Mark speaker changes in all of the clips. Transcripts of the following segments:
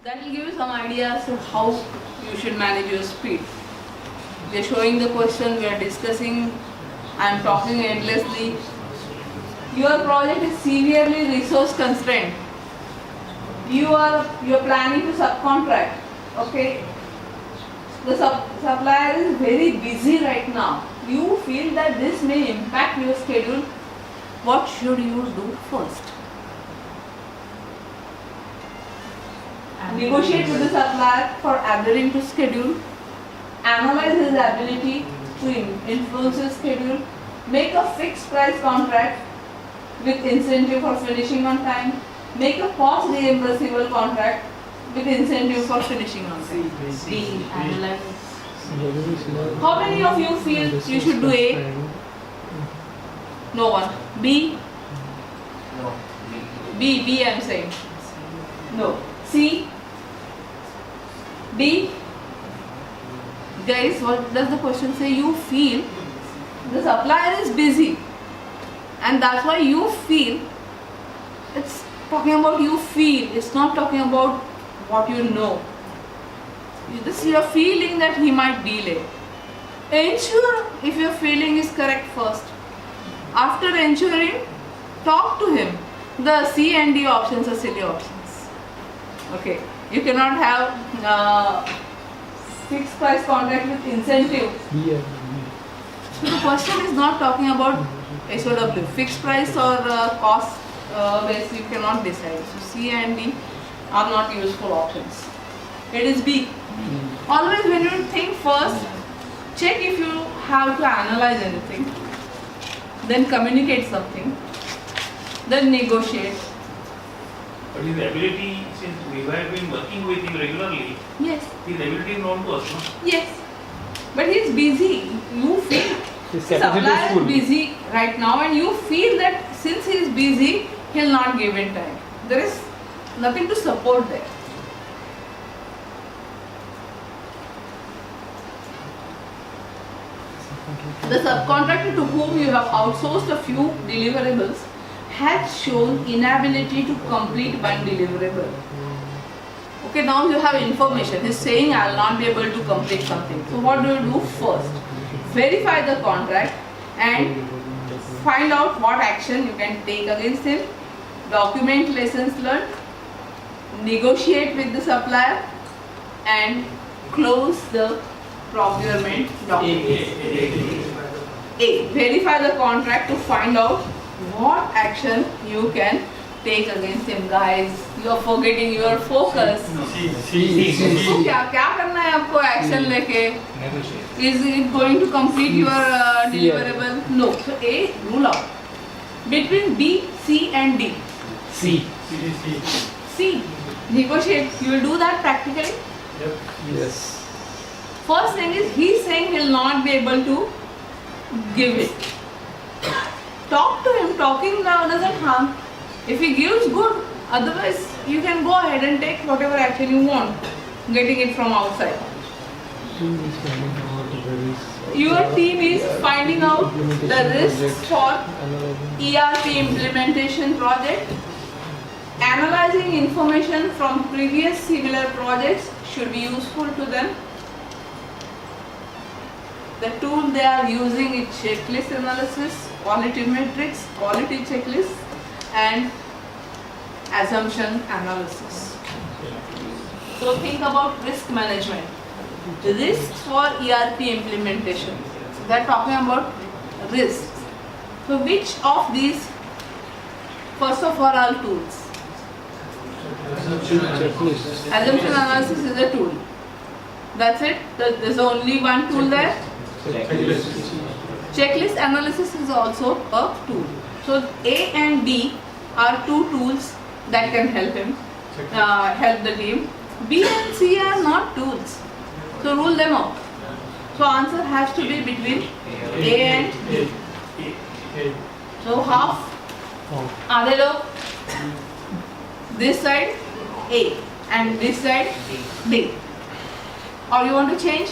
Speaker 1: That will give you some ideas of how you should manage your speed. We are showing the question, we are discussing, I am talking endlessly. Your project is severely resource constrained. You are planning to subcontract. Okay. The supplier is very busy right now. You feel that this may impact your schedule. What should you do first? Negotiate with the supplier for adhering to schedule. Analyze his ability to influence his schedule. Make a fixed price contract with incentive for finishing on time. Make a cost reimbursable contract with incentive for finishing on time. D. Analyze. How many of you feel you should do A? No one. B?
Speaker 2: No.
Speaker 1: B I am saying. No. C? D? Guys, what does the question say? You feel the supplier is busy and that's why you feel. It's talking about you feel, it's not talking about what you know. You are feeling that he might delay. Ensure if your feeling is correct first. After ensuring, talk to him. The C and D options are silly options. Okay, you cannot have fixed price contract with incentive. So the question is not talking about SOW, fixed price or cost base. You cannot decide. So C and D are not useful options. It is B. Always when you think first, check if you have to analyze anything, then communicate something, then negotiate.
Speaker 2: But his ability, since we have been working with him regularly,
Speaker 1: Yes.
Speaker 2: his ability is known to us, no?
Speaker 1: Yes. But he is busy. You feel
Speaker 3: His
Speaker 1: supplier
Speaker 3: capacity is
Speaker 1: is
Speaker 3: full.
Speaker 1: busy right now and you feel that since he is busy, he will not give in time. There is nothing to support there. The subcontractor to whom you have outsourced a few deliverables has shown inability to complete one deliverable. Okay, now you have information. He's saying I will not be able to complete something. So what do you do first? Verify the contract and find out what action you can take against him. Document lessons learned. Negotiate with the supplier and close the procurement document. A. Verify the contract to find out what action you can take against him. Guys, you are forgetting your focus. तो क्या करना है आपको action लेके? Is it going to complete your deliverable? No. So A, rule out. Between B, C and D.
Speaker 3: C.
Speaker 1: C. Negotiate. You will do that practically.
Speaker 3: Yes.
Speaker 1: First thing is he is saying he will not be able to give it. Talk to him. Talking now doesn't harm. If he gives, good. Otherwise, you can go ahead and take whatever action you want, getting it from outside. Your team is finding out the risks for ERP implementation project. Analyzing information from previous similar projects should be useful to them. The tool they are using is checklist analysis, quality metrics, quality checklist, and assumption analysis. So think about risk management. Risks for ERP implementation. They are talking about risks. So which of these, first of all, are tools?
Speaker 3: Checklist.
Speaker 1: Assumption analysis is a tool. That's it. There's only one tool there. Checklist analysis is also a tool. So A and D are two tools that can help him, help the team. B and C are not tools. So rule them out. So answer has to be between A and D. So half. आधे लोग this side A and this side D. Or you want to change?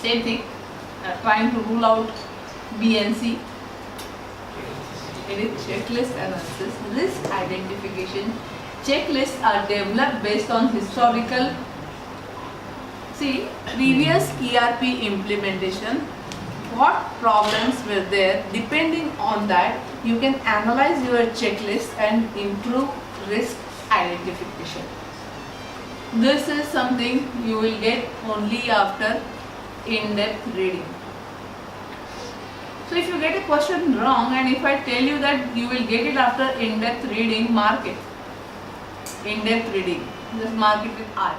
Speaker 1: Same thing. Trying to rule out B and C. It is checklist analysis. Risk identification. Checklists are developed based on historical, previous ERP implementation. What problems were there? Depending on that, you can analyze your checklist and improve risk identification. This is something you will get only after in-depth reading. So if you get a question wrong, and if I tell you that you will get it after in-depth reading, mark it. In-depth reading. Just mark it with I.